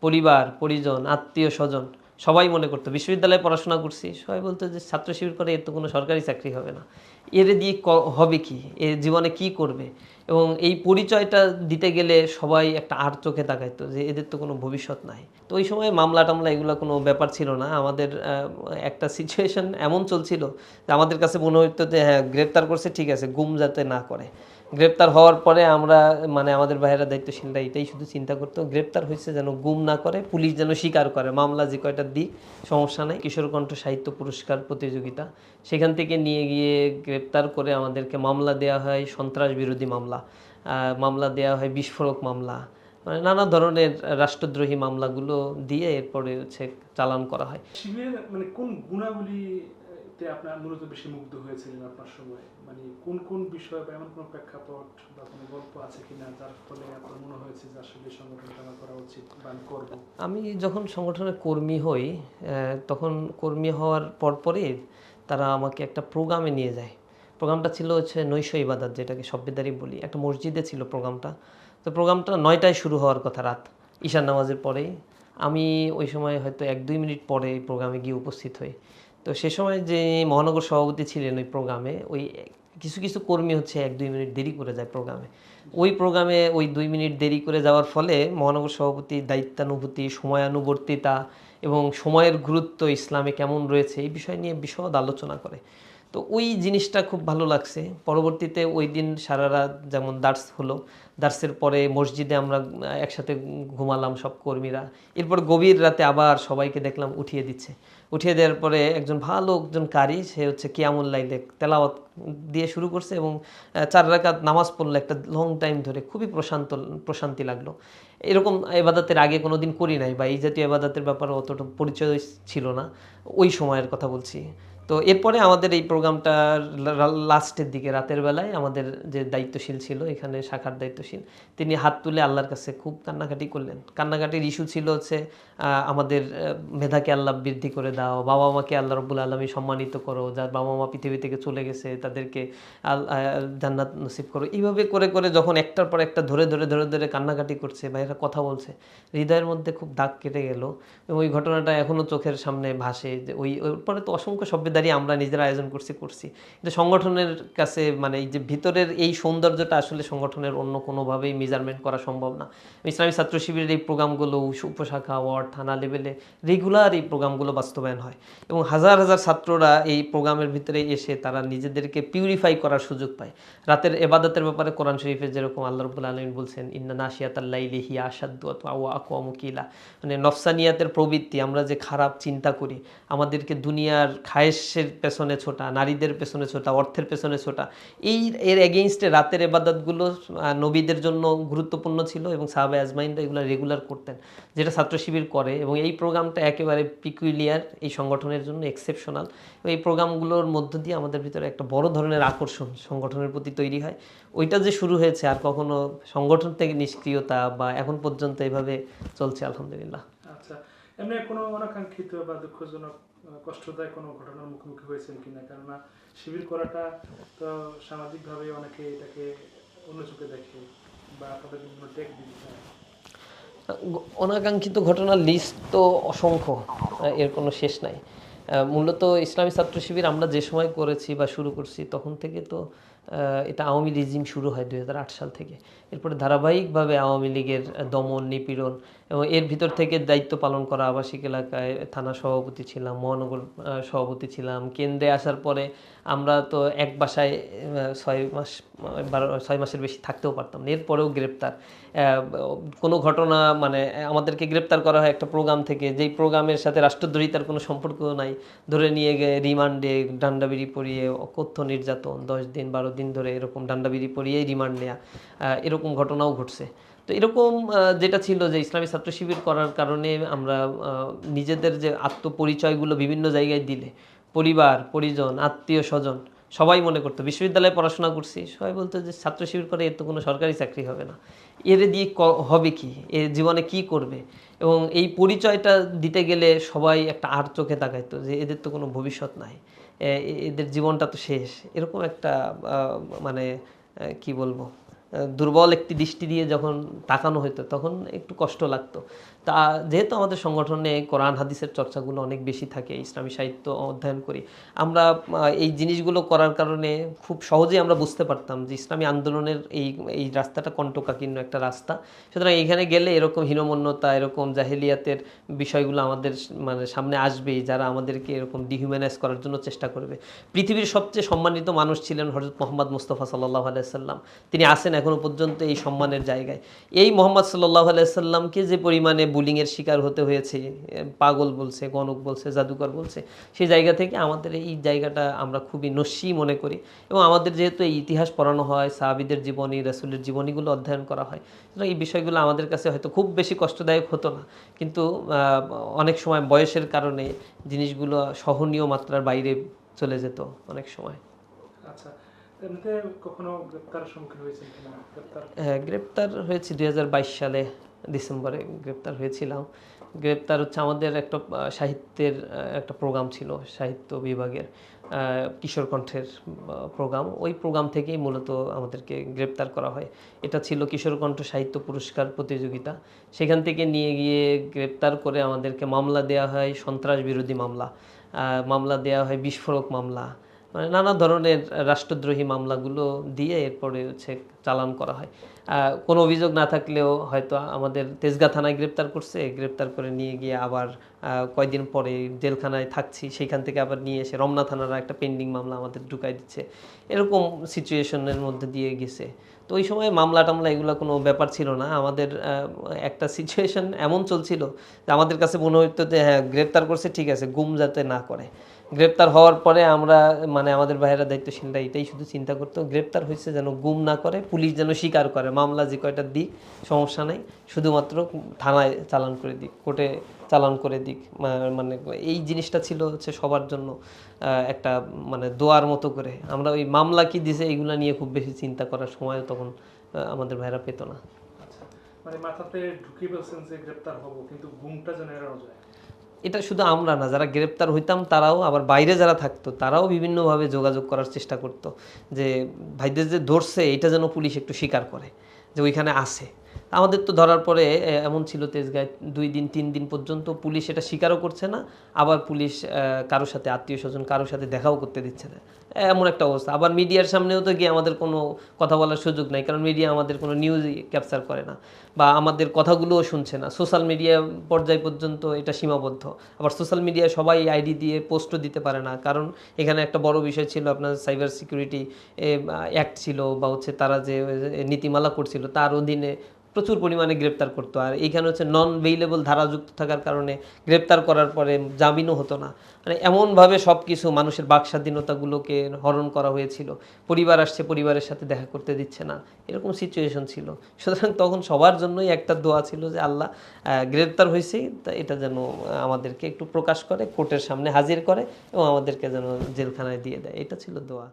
পরিবার পরিজন আত্মীয় স্বজন সবাই মনে করতো, বিশ্ববিদ্যালয়ে পড়াশোনা করছি সবাই বলতো যে ছাত্র শিবির করে এর তো কোনো সরকারি চাকরি হবে না, এর দিয়ে হবে কি, এ জীবনে কি করবে। এবং এই পরিচয়টা দিতে গেলে সবাই একটা আর চোখে তাকাইতো যে এদের তো কোনো ভবিষ্যৎ নাই। তো ওই সময় মামলা টামলা এগুলো কোনো ব্যাপার ছিল না। আমাদের একটা সিচুয়েশন এমন চলছিল যে আমাদের কাছে মনে হতো যে হ্যাঁ গ্রেপ্তার করছে ঠিক আছে, গুম যাতে না করে। গ্রেপ্তার হওয়ার পরে আমরা মানে আমাদের ভাইয়েরা দায়িত্বশীলরা এটাই শুধু চিন্তা করতো, গ্রেপ্তার হয়েছে যেন গুম না করে, পুলিশ যেন স্বীকার করে, মামলা যে কয়টা দিক সমস্যা নেই। কিশোর কণ্ঠ সাহিত্য পুরস্কার প্রতিযোগিতা, সেখান থেকে নিয়ে গিয়ে গ্রেপ্তার করে আমাদেরকে মামলা দেওয়া হয়, সন্ত্রাস বিরোধী মামলা, মামলা দেওয়া হয়, বিস্ফোরক মামলা, মানে নানা ধরনের রাষ্ট্রদ্রোহী মামলাগুলো দিয়ে এরপরে হচ্ছে চালান করা হয়। শিবিরের মানে কোন গুণাবলীতে আপনার মূলত বেশি মুগ্ধ হয়েছিলেন আপনার সময়, মানে কোন কোন বিষয় বা এমন কোনো প্রেক্ষাপট বা কোনো গল্প আছে কিনা যার ফলে আপনার মনে হয়েছে যে আসলে এই সংগঠনটা আমার করা উচিত বা আমি করব? আমি যখন সংগঠনের কর্মী হই তখন কর্মী হওয়ার পরপরই তারা আমাকে একটা প্রোগ্রামে নিয়ে যায়। প্রোগ্রামটা ছিল হচ্ছে নৈশ ইবাদত, যেটাকে শব্দদারি বলি, একটা মসজিদে ছিল প্রোগ্রামটা। তো প্রোগ্রামটা 9টায় শুরু হওয়ার কথা, রাত ঈশান নামাজের পরেই। আমি ওই সময় হয়তো 1-2 মিনিট পরে প্রোগ্রামে গিয়ে উপস্থিত হই। তো সে সময় যে মহানগর সভাপতি ছিলেন ওই প্রোগ্রামে, ওই কিছু কিছু কর্মী হচ্ছে 1-2 মিনিট দেরি করে যায় প্রোগ্রামে। ওই প্রোগ্রামে ওই 2 মিনিট দেরি করে যাওয়ার ফলে মহানগর সভাপতির দায়িত্বানুভূতি, সময়ানুবর্তিতা এবং সময়ের গুরুত্ব ইসলামে কেমন রয়েছে এই বিষয় নিয়ে বিশদ আলোচনা করে। তো ওই জিনিসটা খুব ভালো লাগছে। পরবর্তীতে ওই দিন সারা রাত যেমন দার্স হলো, দার্সের পরে মসজিদে আমরা একসাথে ঘুমালাম সব কর্মীরা। এরপর গভীর রাতে আবার সবাইকে দেখলাম উঠিয়ে দিচ্ছে। উঠিয়ে দেওয়ার পরে একজন কারি, সে হচ্ছে কিয়ামুল লাইলে তেলাওয়াত দিয়ে শুরু করছে এবং 4 রাকাত নামাজ পড়লো একটা লং টাইম ধরে, খুবই প্রশান্তি লাগলো। এরকম এবাদতের আগে কোনো দিন করি নাই, বা এই জাতীয় এবাদতের ব্যাপারে অতটা পরিচয় ছিল না, ওই সময়ের কথা বলছি। তো এরপরে আমাদের এই প্রোগ্রামটার লাস্টের দিকে রাতের বেলায় আমাদের যে দায়িত্বশীল ছিল এখানে, শাখার দায়িত্বশীল, তিনি হাত তুলে আল্লাহর কাছে খুব কান্নাকাটি করলেন। কান্নাকাটির ইস্যু ছিল হচ্ছে আমাদের মেধাকে আল্লাহ বৃদ্ধি করে দাও, বাবা মাকে আল্লাহ রব্বুল আলমী সম্মানিত করো, যার বাবা মা পৃথিবী থেকে চলে গেছে তাদেরকে জান্নাত নসিব করো। এইভাবে করে করে যখন একটার পর একটা ধরে ধরে ধরে ধরে কান্নাকাটি করছে বা এরা কথা বলছে, হৃদয়ের মধ্যে খুব দাগ কেটে গেল। এবং ওই ঘটনাটা এখনও চোখের সামনে ভাসে যে ওই পরে তো অসংখ্য সভ্যদারি আমরা নিজেরা আয়োজন করছি, কিন্তু সংগঠনের কাছে মানে এই যে ভিতরের এই সৌন্দর্যটা আসলে সংগঠনের অন্য কোনোভাবেই মেজারমেন্ট করা সম্ভব না। ইসলামী ছাত্র শিবিরের এই প্রোগ্রামগুলো উপশাখা, ওয়ার্ড, থানা লেভেলে রেগুলার এই প্রোগ্রামগুলো বাস্তবায়ন হয় এবং হাজার হাজার ছাত্ররা এই প্রোগ্রামের ভিতরে এসে তারা নিজেদেরকে পিউরিফাই করার সুযোগ পায়। রাতের এবাদতের ব্যাপারে কোরআন শরীফে যেরকম আল্লাহ রাব্বুল আলামিন বলছেন, ইন্না নাশিয়াতাল লাইলি হিয়া আশাদ্দু ওয়া আকওয়ামু কিলা, মানে নফসানিয়াতের প্রবৃত্তি, আমরা যে খারাপ চিন্তা করি, আমাদেরকে দুনিয়ার খায়েশের পেছনে ছোটা, নারীদের পেছনে ছোটা, অর্থের পেছনে ছোটা, এর এগেইনস্টে রাতের এবাদতগুলো নবীদের জন্য গুরুত্বপূর্ণ ছিল এবং সাহাবা আজমাইনরা এগুলো রেগুলার করতেন, যেটা ছাত্র শিবির করে। এবং এই প্রোগ্রামটা একেবারে পিকুলিয়ার, এই সংগঠনের জন্য এক্সেপশনাল। এবং এই প্রোগ্রামগুলোর মধ্য দিয়ে আমাদের ভিতরে একটা বড় ধরনের আকর্ষণ সংগঠনের প্রতি তৈরি হয়। ওইটা যে শুরু হয়েছে, আর কখনো সংগঠন থেকে নিষ্ক্রিয়তা বা এখন পর্যন্ত এভাবে চলছে আলহামদুলিল্লাহ। আচ্ছা, এমনি কোনো অনাকাঙ্ক্ষিত বা দুঃখজনক কষ্টদায়ক কোনো ঘটনার মুখোমুখি হয়েছেন কিনা? কেননা শিবির করাটা তো সামাজিকভাবে অনেকে এটাকে অন্য চোখে দেখে বা তাদের বিভিন্ন টেক দিতে চায়। অনাকাঙ্ক্ষিত ঘটনার লিস্ট তো অসংখ্য, এর কোনো শেষ নাই। মূলত ইসলামী ছাত্র শিবির আমরা যে সময় করেছি বা শুরু করছি তখন থেকে তো এটা আওয়ামী রিজিম শুরু হয় 2008 সাল থেকে। এরপরে ধারাবাহিকভাবে আওয়ামী লীগের দমন নিপীড়ন এবং এর ভিতর থেকে দায়িত্ব পালন করা, আবাসিক এলাকায় থানা সভাপতি ছিলাম, মহানগর সভাপতি ছিলাম। কেন্দ্রে আসার পরে আমরা তো এক বাসায় 6 মাসের বেশি থাকতেও পারতাম না, এরপরেও গ্রেপ্তার। কোনো ঘটনা মানে আমাদেরকে গ্রেপ্তার করা হয় একটা প্রোগ্রাম থেকে, যেই প্রোগ্রামের সাথে রাষ্ট্রদ্রোহিতার কোনো সম্পর্ক নাই, ধরে নিয়ে গিয়ে রিমান্ডে ডান্ডাবিড়ি পরিয়ে অকথ্য নির্যাতন, 10 দিন 12 দিন ধরে এরকম ডান্ডাবিড়ি পরিয়েই রিমান্ড নেওয়া, এরকম ঘটনাও ঘটছে। তো এরকম যেটা ছিল যে ইসলামী ছাত্র শিবির করার কারণে আমরা নিজেদের যে আত্মপরিচয়গুলো বিভিন্ন জায়গায় দিলে, পরিবার পরিজন আত্মীয় স্বজন সবাই মনে করতো, বিশ্ববিদ্যালয়ে পড়াশোনা করছি সবাই বলতো যে ছাত্র শিবির করে এর তো কোনো সরকারি চাকরি হবে না, এর দিয়ে হবে কি, এ জীবনে কি করবে। এবং এই পরিচয়টা দিতে গেলে সবাই একটা আর চোখে তাকাইতো যে এদের তো কোনো ভবিষ্যৎ নাই, এদের জীবনটা তো শেষ, এরকম একটা মানে কি বলবো, দুর্বল একটি দৃষ্টি দিয়ে যখন তাকানো হতো তখন একটু কষ্ট লাগতো তা যেহেতু আমাদের সংগঠনে কোরআন হাদিসের চর্চাগুলো অনেক বেশি থাকে, ইসলামী সাহিত্য অধ্যয়ন করি, আমরা এই জিনিসগুলো করার কারণে খুব সহজেই আমরা বুঝতে পারতাম যে ইসলামী আন্দোলনের এই এই রাস্তাটা কণ্টকাকীর্ণ একটা রাস্তা। সুতরাং এখানে গেলে এরকম হীনমন্যতা, এরকম জাহেলিয়াতের বিষয়গুলো আমাদের মানে সামনে আসবেই, যারা আমাদেরকে এরকম ডিহিউম্যানাইজ করার জন্য চেষ্টা করবে। পৃথিবীর সবচেয়ে সম্মানিত মানুষ ছিলেন হযরত মুহাম্মদ মুস্তাফা সাল্লাল্লাহু আলাইহি সাল্লাম। তিনি আছেন এখনো পর্যন্ত এই সম্মানের জায়গায়। এই মোহাম্মদ সাল্লাল্লাহু আলাইহি সাল্লামকে যে পরিমাণে বুলিংয়ের শিকার হতে হয়েছে, পাগল বলছে, গণক বলছে, জাদুকর বলছে, সেই জায়গা থেকে আমাদের এই জায়গাটা আমরা খুবই নস্যি মনে করি। এবং আমাদের যেহেতু এই ইতিহাস পড়ানো হয়, সাহাবীদের জীবনী, রাসূলের জীবনীগুলো অধ্যয়ন করা হয়, সুতরাং এই বিষয়গুলো আমাদের কাছে হয়তো খুব বেশি কষ্টদায়ক হতো না, কিন্তু অনেক সময় বয়সের কারণে জিনিসগুলো সহনীয় মাত্রার বাইরে চলে যেত অনেক সময়। আচ্ছা, এমনিতে কখনো গ্রেপ্তারের সম্মুখীন হয়েছেন কিনা? হ্যাঁ, গ্রেপ্তার হয়েছি 2022 সালে ডিসেম্বরে গ্রেপ্তার হয়েছিলাম। গ্রেপ্তার হচ্ছে আমাদের একটা সাহিত্যের একটা প্রোগ্রাম ছিল, সাহিত্য বিভাগের কিশোর কণ্ঠের প্রোগ্রাম। ওই প্রোগ্রাম থেকেই মূলত আমাদেরকে গ্রেপ্তার করা হয়। এটা ছিল কিশোর কণ্ঠ সাহিত্য পুরস্কার প্রতিযোগিতা। সেখান থেকে নিয়ে গিয়ে গ্রেপ্তার করে আমাদেরকে মামলা দেওয়া হয়, সন্ত্রাস বিরোধী মামলা, মামলা দেওয়া হয় বিস্ফোরক মামলা, মানে নানা ধরনের রাষ্ট্রদ্রোহী মামলাগুলো দিয়ে এরপরে হচ্ছে চালান করা হয়। কোনো অভিযোগ না থাকলেও হয়তো আমাদের তেজগাঁ থানায় গ্রেপ্তার করছে, গ্রেপ্তার করে নিয়ে গিয়ে আবার কয়েকদিন পরে জেলখানায় থাকছি, সেইখান থেকে আবার নিয়ে এসে রমনা থানার একটা পেন্ডিং মামলা আমাদের ঢুকাই দিচ্ছে। এরকম সিচুয়েশনের মধ্যে দিয়ে গেছে। তো ওই সময় মামলা টামলা এগুলো কোনো ব্যাপার ছিল না। আমাদের একটা সিচুয়েশন এমন চলছিল যে আমাদের কাছে মনে হতো যে হ্যাঁ, গ্রেপ্তার করছে ঠিক আছে, গুম যাতে না করে। গ্রেপ্তার হওয়ার পরে আমরা মানে আমাদের ভাইয়েরা দায়িত্বশীলরা এটাই শুধু চিন্তা করতো, গ্রেপ্তার হয়েছে যেন গুম না করে, পুলিশ যেন স্বীকার করে, মামলা যে কয়টা দিক সমস্যা নেই, শুধুমাত্র থানায় চালান করে দিক, কোর্টে চালান করে দিক। মানে এই জিনিসটা ছিল হচ্ছে সবার জন্য একটা মানে দোয়ার মতো করে। আমরা ওই মামলা কি দিছে এইগুলা নিয়ে খুব বেশি চিন্তা করার সময় তখন আমাদের ভাইয়েরা পেত না। আচ্ছা, মানে মাথাতে ঢুকিয়ে ফেলছেন যে গ্রেপ্তার হব, কিন্তু গুমটা যেন এড়ানো যায়। এটা শুধু আমরা না, যারা গ্রেপ্তার হইতাম তারাও, আবার বাইরে যারা থাকতো তারাও বিভিন্নভাবে যোগাযোগ করার চেষ্টা করতো যে ভাইদের যে ধরছে এটা যেন পুলিশ একটু স্বীকার করে যে ওইখানে আছে। আমাদের তো ধরার পরে এমন ছিল তেজগাঁয় 2 দিন 3 দিন পর্যন্ত পুলিশ এটা স্বীকারও করছে না, আবার পুলিশ কারোর সাথে আত্মীয় স্বজন কারোর সাথে দেখাও করতে দিচ্ছে না, এমন একটা অবস্থা। আবার মিডিয়ার সামনেও তো গিয়ে আমাদের কোনো কথা বলার সুযোগ নাই, কারণ মিডিয়া আমাদের কোনো নিউজই ক্যাপচার করে না বা আমাদের কথাগুলোও শুনছে না। সোশ্যাল মিডিয়া পর্যায় পর্যন্ত এটা সীমাবদ্ধ। আবার সোশ্যাল মিডিয়ায় সবাই আইডি দিয়ে পোস্টও দিতে পারে না, কারণ এখানে একটা বড় বিষয় ছিল আপনার সাইবার সিকিউরিটি অ্যাক্ট ছিল, বা হচ্ছে তারা যে নীতিমালা করছিল তার অধীনে প্রচুর পরিমাণে গ্রেপ্তার করতো। আর এইখানে হচ্ছে নন বেইলেবল ধারা যুক্ত থাকার কারণে গ্রেপ্তার করার পরে জামিনও হতো না। মানে এমনভাবে সব কিছু মানুষের বাক স্বাধীনতাগুলোকে হরণ করা হয়েছিল। পরিবার আসছে, পরিবারের সাথে দেখা করতে দিচ্ছে না, এরকম সিচুয়েশন ছিল। সুতরাং তখন সবার জন্যই একটা দোয়া ছিল যে আল্লাহ গ্রেপ্তার হয়েছি, তা এটা যেন আমাদেরকে একটু প্রকাশ করে, কোর্টের সামনে হাজির করে এবং আমাদেরকে যেন জেলখানায় দিয়ে দেয়, এটা ছিল দোয়া।